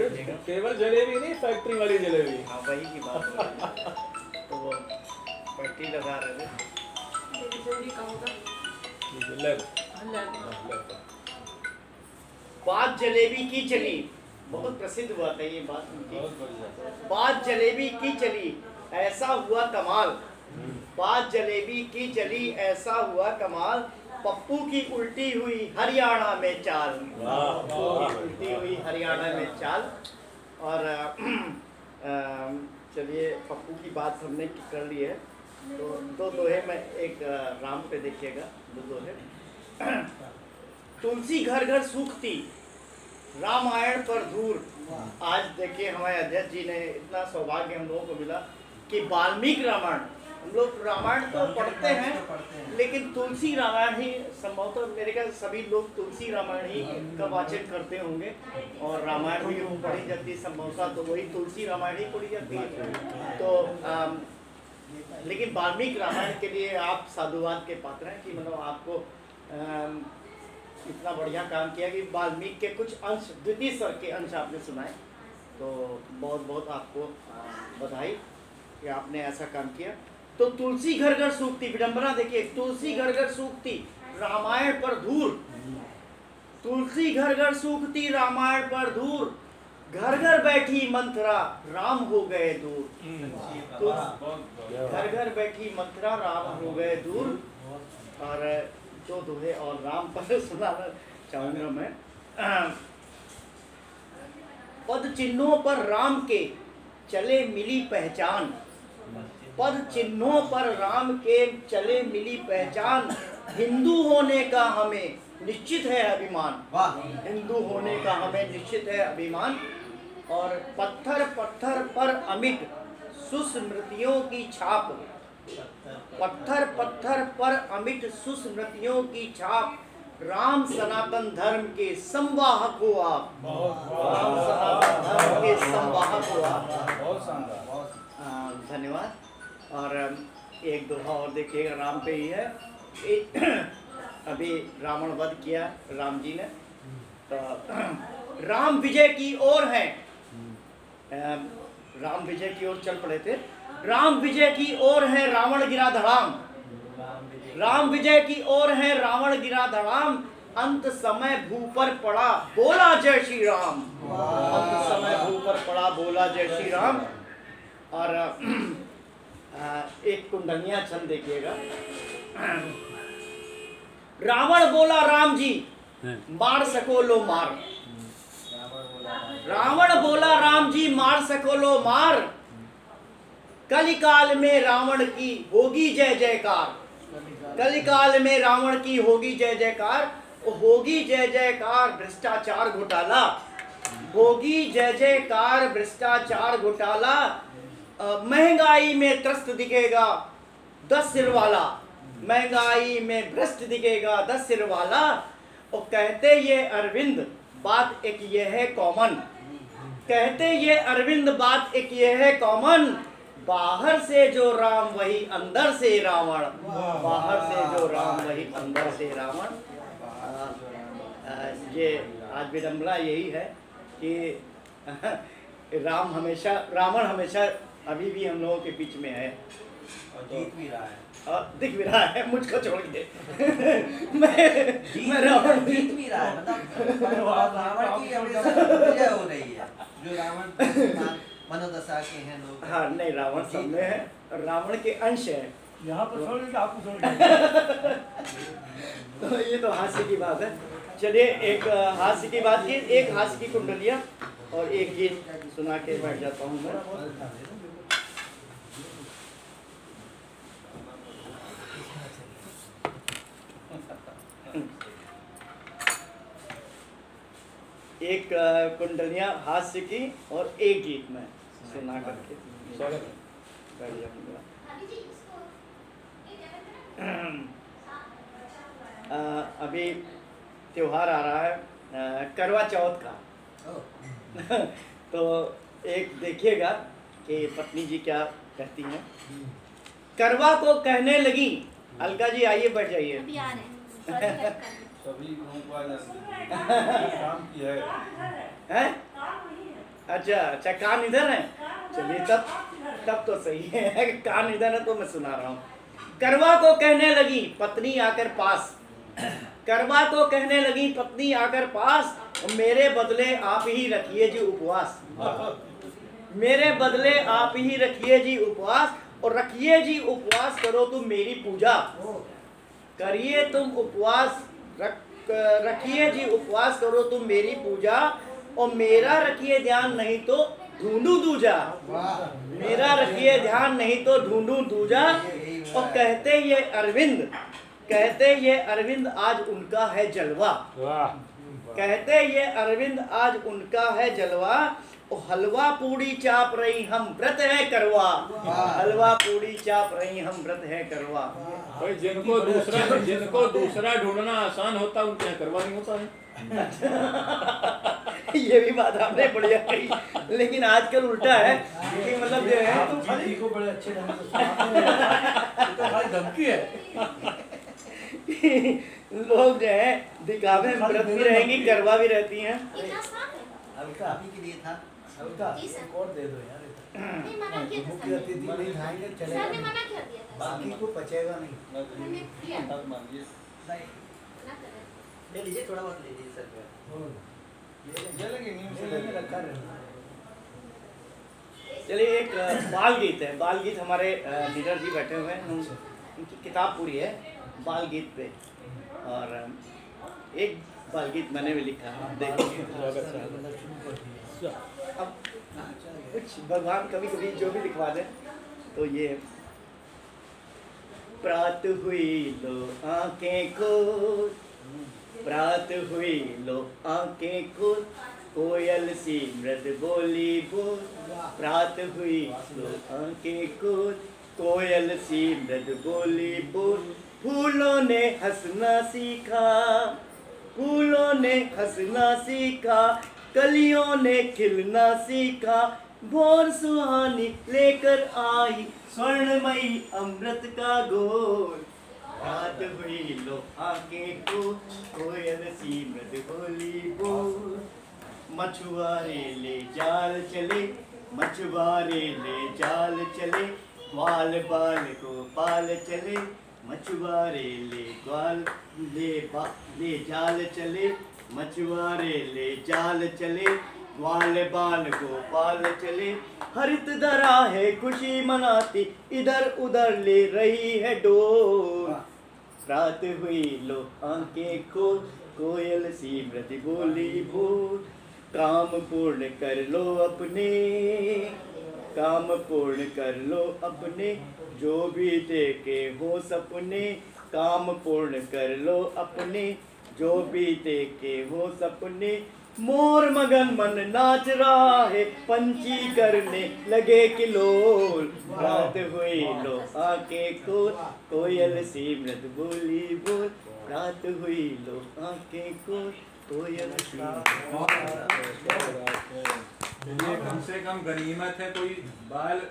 लीजिएगा। केवल जलेबी नहीं, फैक्ट्री वाली जलेबी। हाँ वही की बात हो रही है। तो वो पट्टी लगा रहे थे। बात जलेबी की चली, बहुत प्रसिद्ध हुआ था ये बात उनकी। बात जलेबी की चली ऐसा हुआ कमाल, बात जलेबी की चली ऐसा हुआ कमाल, पप्पू की उल्टी हुई हरियाणा में चाल। उल्टी हुई हरियाणा में चाल। और चलिए पप्पू की बात हमने कर ली है, तो दो दोहे में एक राम पे देखिएगा, दो दोहे। तुलसी घर घर सूखती, रामायण पर धूर। आज देखिए हमारे अध्यक्ष जी ने इतना सौभाग्य हम लोगों को मिला कि वाल्मीकि रामायण, हम लोग रामायण तो पढ़ते हैं लेकिन तुलसी रामायण ही संभवतः मेरे ख्याल सभी लोग तुलसी रामायण ही का वाचन करते होंगे, और रामायण भी पढ़ी जाती है संभवतः तो वही तुलसी रामायण ही पढ़ी जाती है। तो लेकिन वाल्मीकि रामायण के लिए आप साधुवाद के पात्र हैं कि मतलब आपको इतना बढ़िया काम किया कि वाल्मीकि के कुछ अंश, द्वितीय स्वर के अंश आपने सुनाए। तो बहुत बहुत आपको बधाई कि आपने ऐसा काम किया। तो तुलसी घर घर सूखती, विडंबना देखिए, तुलसी घर घर सूखती रामायण पर धूर। तुलसी घर घर सूखती रामायण पर धूर, घर घर बैठी मंथरा राम हो गए दूर। तो घर घर बैठी मंथरा राम हो गए दूर। और दो दोहे और राम पर सुनाना चाहूंगा मैं। पद चिन्हों पर राम के चले मिली पहचान, पद चिन्हों पर राम के चले मिली पहचान, हिंदू होने का हमें निश्चित है अभिमान। हिंदू होने का हमें निश्चित है अभिमान। और पत्थर पत्थर पर अमिट सुस्मृतियों की छाप, पत्थर पत्थर पर अमिट सुस्मृतियों की छाप, राम सनातन धर्म के संवाहक हो आप। राम सनातन धर्म के संवाहक हो आप। धन्यवाद। और एक दोहा और देखिएगा राम पे ही है। अभी रावण वध किया राम जी ने, तो राम विजय की ओर है, राम विजय की ओर चल पड़े थे। राम विजय की ओर है रावण गिरा धड़ाम, राम विजय की ओर है रावण गिरा धड़ाम, अंत समय भू पर पड़ा बोला जय श्री राम। अंत समय भू पर पड़ा बोला जय श्री राम। और एक कुंडलियां छंद देखिएगा। रावण बोला राम जी मार सको लो मार, रावण बोला राम जी मार सको लो मार, कलिकाल में रावण की होगी जय जयकार। कलिकाल में रावण की होगी जय जयकार, होगी जय जयकार भ्रष्टाचार घोटाला, होगी जय जयकार भ्रष्टाचार घोटाला, महंगाई में त्रस्त दिखेगा 10 सिर वाला, महंगाई में भ्रष्ट दिखेगा 10 सिर वाला। और कहते ये अरविंद बात एक ये है कॉमन, कहते ये अरविंद बात एक ये है कॉमन, बाहर से जो राम वही अंदर से रावण, बाहर से जो राम वही अंदर से रावण। ये आज विडंबना यही है कि राम हमेशा, रावण हमेशा अभी भी हम लोगों के बीच में है और जीत भी रहा है, और दिख भी रहा है मुझको छोड़ के। मैं रावण जीत भी रहा है, मतलब रावण की विजय हो रही है। जो रावण मनोदशा के हैं लोग, हाँ नहीं रावण सब में है, रावण के अंश है यहाँ पर छोड़ के आपको छोड़ के। तो ये तो हास्य की बात है। चलिए एक हास्य की बात की, एक हास्य की कुंडलियाँ और एक गीत सुना के बैठ जाता हूँ मैं। एक कुंडलियाँ हास्य की और एक गीत में सुना करके स्वागत बैठ जाऊंगा। अभी त्योहार आ रहा है करवा चौथ का। तो एक देखिएगा कि पत्नी जी क्या कहती हैं। करवा को कहने लगी, अलका जी आइए बैठ जाइए। सभी लोगों को काम की है। अच्छा अच्छा, कान इधर है, चलिए तब तो सही है। कान इधर है तो मैं सुना रहा हूँ। करवा को कहने लगी पत्नी आकर पास, करवा को कहने लगी पत्नी आकर पास, मेरे बदले आप ही रखिए जी उपवास, मेरे बदले आप ही रखिए जी उपवास, और रखिए जी उपवास, करो तुम मेरी पूजा, करिए तुम उपवास, रखिए जी उपवास, करो तुम मेरी पूजा, और मेरा रखिए ध्यान नहीं तो ढूंढूं दूजा, मेरा रखिए ध्यान नहीं तो ढूंढूं दूजा। और कहते ये अरविंद आज उनका है जलवा, कहते ये अरविंद आज उनका है जलवा, और हलवा पूड़ी चाप रही हम व्रत है करवा, हलवा पूड़ी चाप रही हम व्रत है करवा। भाई जिनको दूसरा ढूंढना आसान होता उनके यहाँ करवा नहीं होता है। ये भी बात आपने बढ़िया कही, लेकिन आजकल उल्टा है कि मतलब जो है तुम खाली को बड़े अच्छे ढंग से सुनाते हो, तो खाली धमकी है। लोग जो है दिखावे में व्रत भी रहेंगी, करवा भी रहती हैं। हल्का अभी के लिए था, हल्का एक और दे दो यार, नहीं मना किया था मुख्य अतिथि नहीं खाएंगे सर ने चलेगा, मना कर दिया था बाकी को पचेगा नहीं। मैंने किया नहीं मना कर दिया। ले लीजिए, थोड़ा बहुत ले लीजिए सर। रखा रहना। चलिए एक बाल गीत है, बाल गीत हमारे लीडर जी बैठे हुए हैं, उनकी किताब पूरी है बाल गीत पे, और एक बाल गीत मैंने भी लिखा है, देखिए। अब कुछ भगवान कभी कभी जो भी लिखवा दे, तो ये प्रात हुई लो आंखें खोल, प्रात हुई लो आंखें खोल, कोयल सी मृद बोली बोल, प्रात हुई लो आंखें खोल, कोयल सी मृद बोली बोल, फूलों ने हंसना सीखा, फूलों ने हंसना सीखा, कलियों ने खिलना सीखा, भोर सुहानी लेकर आई स्वर्णमयी अमृत का घोल, रात हुई लो आंखें को, कोयल सी मृद बोली बोल, मछुआरे ले जाल चले, मछुआरे ले जाल चले, ग्वाल बाल को पाल चले, मछुआरे ले जाल चले, मछुआरे ले जाल चले, ग्वाल बाल को पाल चले, हरित धरा है खुशी मनाती, इधर उधर ले रही है डोल, रात हुई लो आंखें खोल, कोयल सी मृद बोली बोल, काम पूर्ण कर लो अपने, काम पूर्ण कर लो अपने, जो भी देखे हो सपने, काम पूर्ण कर लो अपने, जो भी देखे हो सपने, मोर मगन मन नाच रहा है, पंछी करने लगे किलोल, रात हुई लो आंखें खोल, कोयल सी मृद बोली बोल, रात हुई लो आंखें खोल, कोयल सी। ये कम से कम गनीमत है कोई बाल